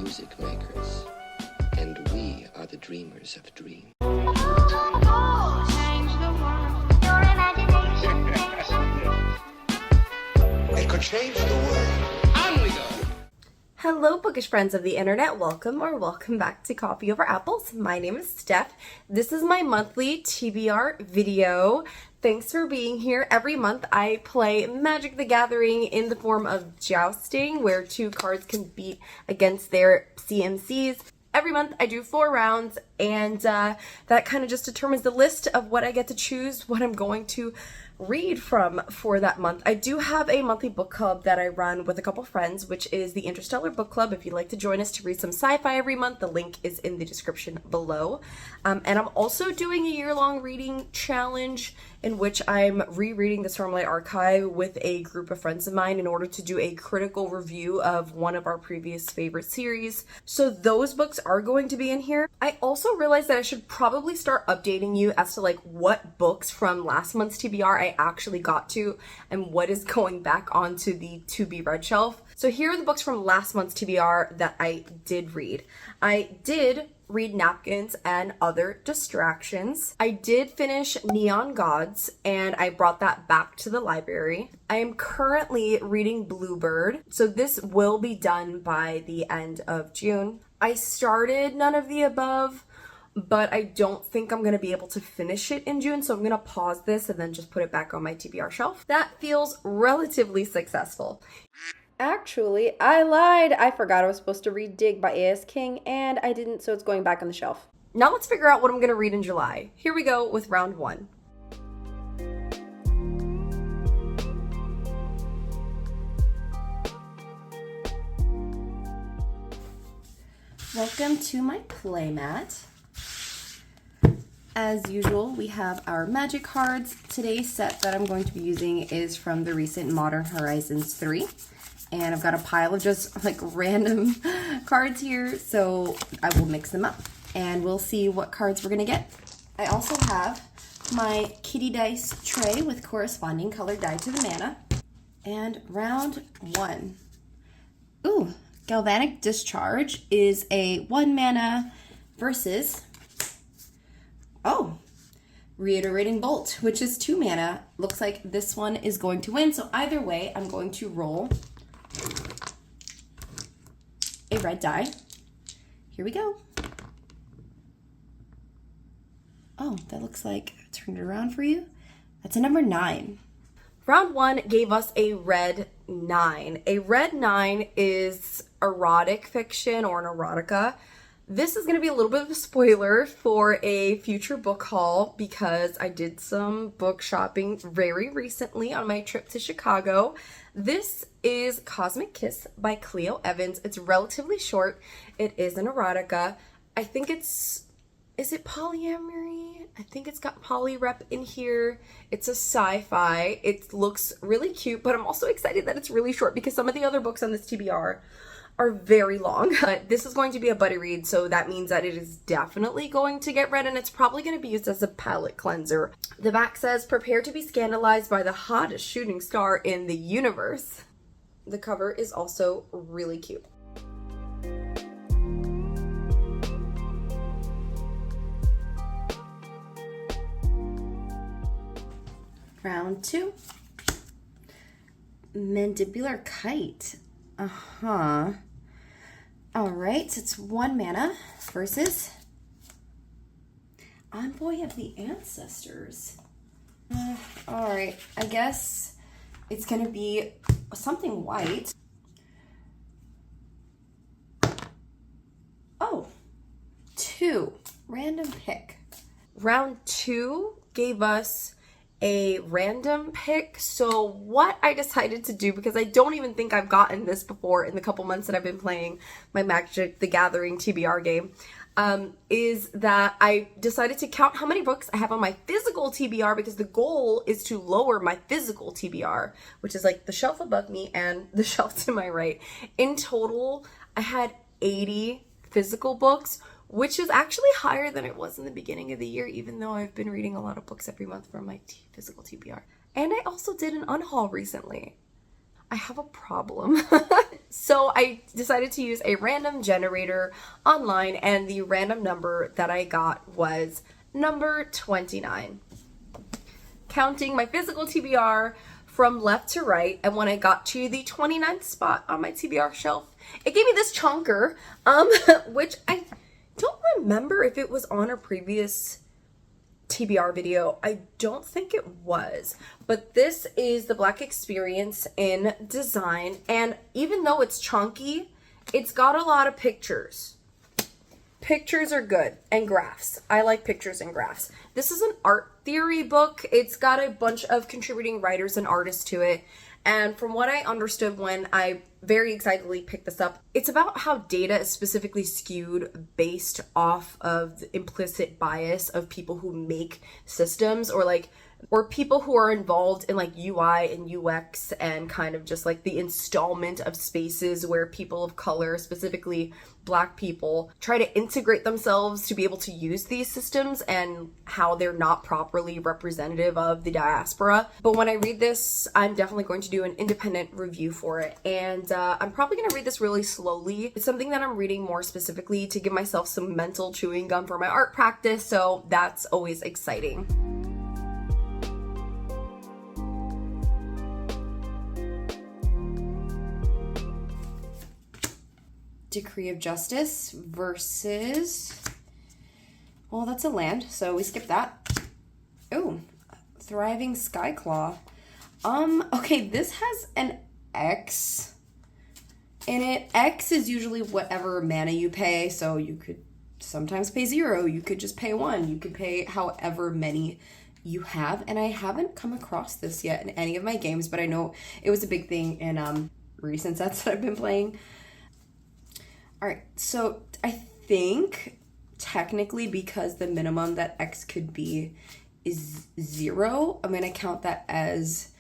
music makers, and we are the dreamers of dreams. Change the world. Your imagination. It could change the world. On we go! Hello, bookish friends of the internet. Welcome back to Coffee Over Apples. My name is Steph. This is my monthly TBR video. Thanks for being here. Every month I play Magic the Gathering in the form of jousting, where two cards can beat against their CMCs. Every month I do 4 rounds, and that kind of just determines the list of what I get to choose, what I'm going to read from for that month. I do have a monthly book club that I run with a couple friends, which is the Interstellar Book Club. If you'd like to join us to read some sci-fi every month, the link is in the description below. And I'm also doing a year-long reading challenge in which I'm rereading the Stormlight Archive with a group of friends of mine in order to do a critical review of one of our previous favorite series. So those books are going to be in here. I also realized that I should probably start updating you as to like what books from last month's TBR I actually got to and what is going back onto the to be read shelf. So here are the books from last month's TBR that I did read. I did read Napkins and Other Distractions. I did finish Neon Gods, and I brought that back to the library. I am currently reading Bluebird, so this will be done by the end of June. I started None of the Above, but I don't think I'm going to be able to finish it in June, so I'm going to pause this and then just put it back on my TBR shelf. That feels relatively successful. Actually, I lied. I forgot I was supposed to read Dig by A.S. King, and I didn't, so it's going back on the shelf. Now let's figure out what I'm going to read in July. Here we go with round 1. Welcome to my playmat. As usual, we have our magic cards. Today's set that I'm going to be using is from the recent Modern Horizons 3. And I've got a pile of just like random cards here, so I will mix them up and we'll see what cards we're gonna get. I also have my kitty dice tray with corresponding colored die to the mana. And round 1. Ooh, Galvanic Discharge is a 1 mana versus, Reiterating Bolt, which is 2 mana. Looks like this one is going to win, so either way, I'm going to roll a red die. Here we go. Oh, that looks like, turn it around for you. That's a number 9. Round 1 gave us a red 9. A red 9 is erotic fiction or an erotica. This is going to be a little bit of a spoiler for a future book haul because I did some book shopping very recently on my trip to Chicago. This is Cosmic Kiss by Cleo Evans. It's relatively short. It is an erotica. I think is it polyamory? I think it's got poly rep in here. It's a sci-fi. It looks really cute, but I'm also excited that it's really short because some of the other books on this TBR are very long. But this is going to be a buddy read, so that means that it is definitely going to get read, and it's probably going to be used as a palette cleanser. The back says, prepare to be scandalized by the hottest shooting star in the universe. The cover is also really cute. Round 2. Mandibular Kite. Alright, so it's 1 mana versus Envoy of the Ancestors. Alright, I guess it's going to be something white. Oh, 2. Random pick. Round 2 gave us a random pick. So what I decided to do, because I don't even think I've gotten this before in the couple months that I've been playing my Magic the Gathering TBR game, is that I decided to count how many books I have on my physical TBR, because the goal is to lower my physical TBR, which is like the shelf above me and the shelf to my right. In total, I had 80 physical books, which is actually higher than it was in the beginning of the year, even though I've been reading a lot of books every month from my physical TBR. And I also did an unhaul recently. I have a problem. So I decided to use a random generator online, and the random number that I got was number 29. Counting my physical TBR from left to right, and when I got to the 29th spot on my TBR shelf, it gave me this chunker, which I don't remember if it was on a previous TBR video. I don't think it was, but this is the Black Experience in design, and even though it's chunky, it's got a lot of pictures. Pictures are good, and graphs. I like pictures and graphs. This is an art theory book. It's got a bunch of contributing writers and artists to it. And from what I understood when I very excitedly picked this up, it's about how data is specifically skewed based off of the implicit bias of people who make systems, or people who are involved in like UI and UX, and kind of just like the installment of spaces where people of color, specifically Black people, try to integrate themselves to be able to use these systems, and how they're not properly representative of the diaspora. But when I read this, I'm definitely going to do an independent review for it, and I'm probably going to read this really slowly. It's something that I'm reading more specifically to give myself some mental chewing gum for my art practice, so that's always exciting. Decree of Justice versus, well, that's a land, so we skip that. Oh, Thriving Skyclaw. Okay, this has an X in it. X is usually whatever mana you pay, so you could sometimes pay 0, you could just pay 1, you could pay however many you have, and I haven't come across this yet in any of my games, but I know it was a big thing in recent sets that I've been playing. All right, so I think technically because the minimum that X could be is 0, I'm going to count that as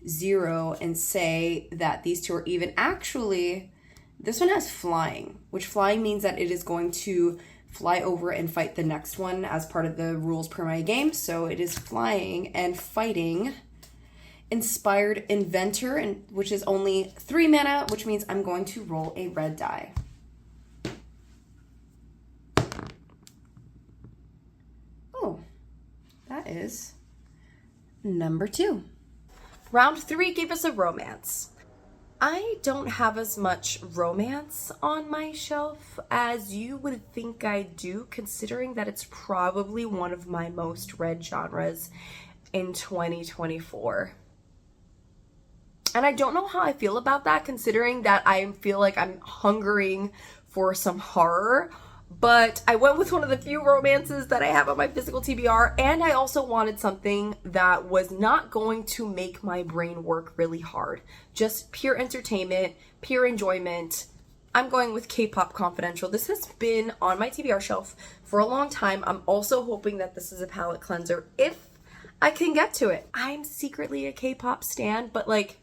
0 and say that these two are even. Actually, this one has flying, which flying means that it is going to fly over and fight the next one as part of the rules per my game. So it is flying and fighting Inspired Inventor, and which is only 3 mana, which means I'm going to roll a red die. That is number 2. Round 3 gave us a romance. I don't have as much romance on my shelf as you would think I do, considering that it's probably one of my most read genres in 2024. And I don't know how I feel about that, considering that I feel like I'm hungering for some horror. But I went with one of the few romances that I have on my physical TBR, and I also wanted something that was not going to make my brain work really hard. Just pure entertainment, pure enjoyment. I'm going with K-Pop Confidential. This has been on my TBR shelf for a long time. I'm also hoping that this is a palate cleanser if I can get to it. I'm secretly a K-pop stan, but like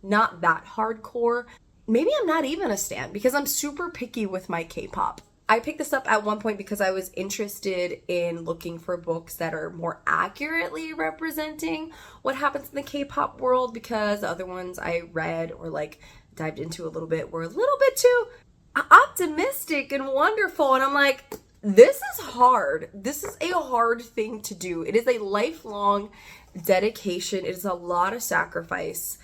not that hardcore. Maybe I'm not even a stan because I'm super picky with my K-pop. I picked this up at one point because I was interested in looking for books that are more accurately representing what happens in the K-pop world, because the other ones I read or like dived into a little bit were a little bit too optimistic and wonderful. And I'm like, this is hard. This is a hard thing to do. It is a lifelong dedication. It is a lot of sacrifice.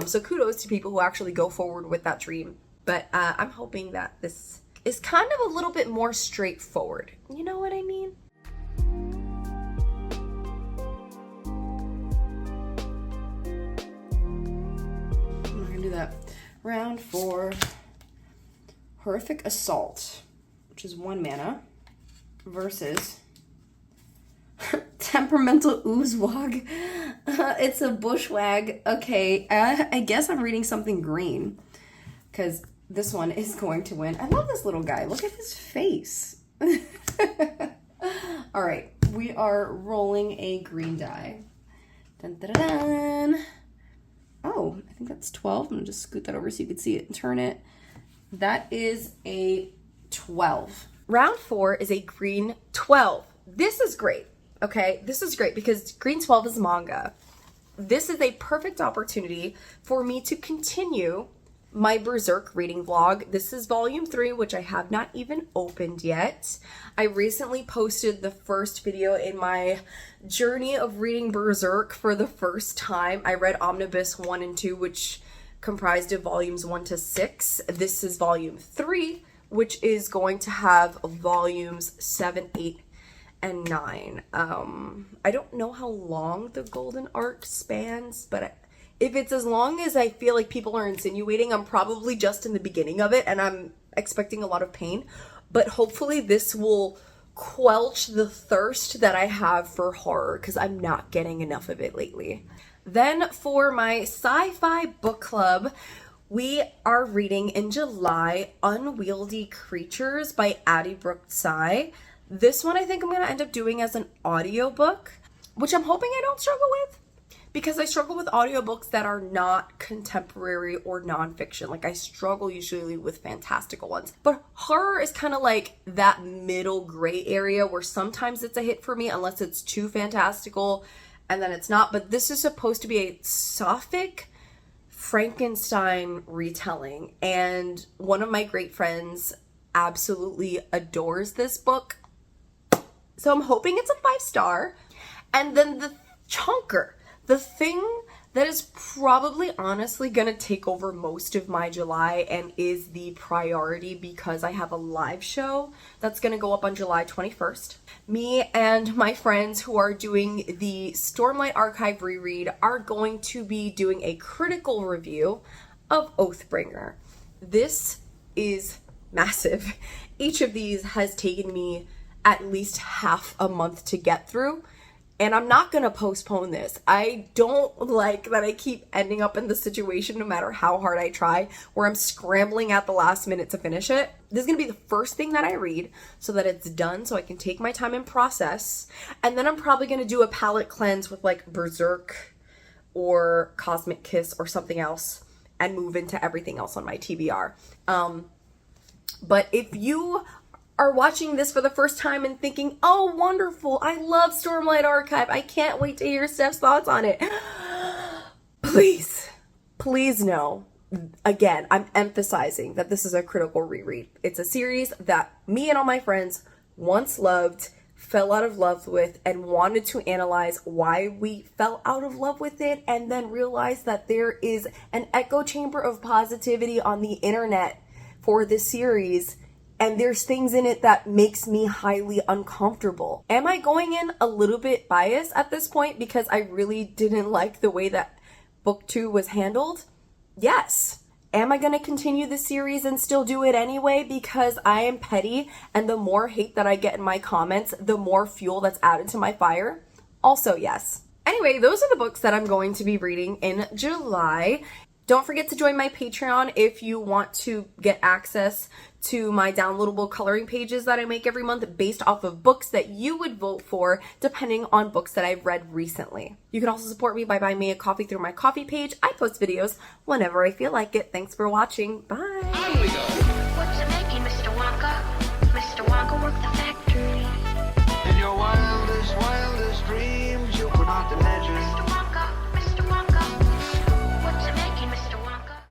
So kudos to people who actually go forward with that dream. But I'm hoping that this is kind of a little bit more straightforward. You know what I mean? We're gonna do that. Round 4, Horrific Assault, which is 1 mana, versus Temperamental Oozewog. It's a bushwag. Okay, I guess I'm reading something green, because this one is going to win. I love this little guy. Look at his face. All right, we are rolling a green die. Dun, dun, dun, dun. Oh, I think that's 12. I'm gonna just scoot that over so you can see it and turn it. That is a 12. Round 4 is a green 12. This is great. Okay, this is great because green 12 is manga. this is a perfect opportunity for me to continue my Berserk reading vlog. This is volume 3, which I have not even opened yet. I recently posted the first video in my journey of reading Berserk for the first time. I read Omnibus 1 and 2, which comprised of volumes 1 to 6. This is volume 3, which is going to have volumes 7, 8, and 9. I don't know how long the Golden Arc spans, but if it's as long as I feel like people are insinuating, I'm probably just in the beginning of it and I'm expecting a lot of pain. But hopefully this will quelch the thirst that I have for horror, because I'm not getting enough of it lately. Then for my sci-fi book club, we are reading in July Unwieldy Creatures by Addie Brooke Tsai. This one I think I'm going to end up doing as an audiobook, which I'm hoping I don't struggle with, because I struggle with audiobooks that are not contemporary or nonfiction. Like, I struggle usually with fantastical ones. But horror is kind of like that middle gray area where sometimes it's a hit for me unless it's too fantastical, and then it's not. But this is supposed to be a Sapphic Frankenstein retelling, and one of my great friends absolutely adores this book. So I'm hoping it's a 5-star. And then the chunker, the thing that is probably honestly gonna take over most of my July and is the priority because I have a live show that's gonna go up on July 21st. Me and my friends who are doing the Stormlight Archive reread are going to be doing a critical review of Oathbringer. This is massive. Each of these has taken me at least half a month to get through. And I'm not going to postpone this. I don't like that I keep ending up in this situation no matter how hard I try, where I'm scrambling at the last minute to finish it. This is going to be the first thing that I read so that it's done, so I can take my time and process. And then I'm probably going to do a palette cleanse with like Berserk or Cosmic Kiss or something else and move into everything else on my TBR. But if you are watching this for the first time and thinking, oh, wonderful, I love Stormlight Archive, I can't wait to hear Steph's thoughts on it, please know, again, I'm emphasizing that this is a critical reread. It's a series that me and all my friends once loved, fell out of love with, and wanted to analyze why we fell out of love with it, and then realized that there is an echo chamber of positivity on the internet for this series. And there's things in it that makes me highly uncomfortable. Am I going in a little bit biased at this point because I really didn't like the way that book 2 was handled? Yes. Am I going to continue the series and still do it anyway because I am petty, and the more hate that I get in my comments, the more fuel that's added to my fire? Also, yes. Anyway, those are the books that I'm going to be reading in July. Don't forget to join my Patreon if you want to get access to my downloadable coloring pages that I make every month based off of books that you would vote for depending on books that I've read recently. You can also support me by buying me a coffee through my coffee page. I post videos whenever I feel like it. Thanks for watching. Bye. On we go.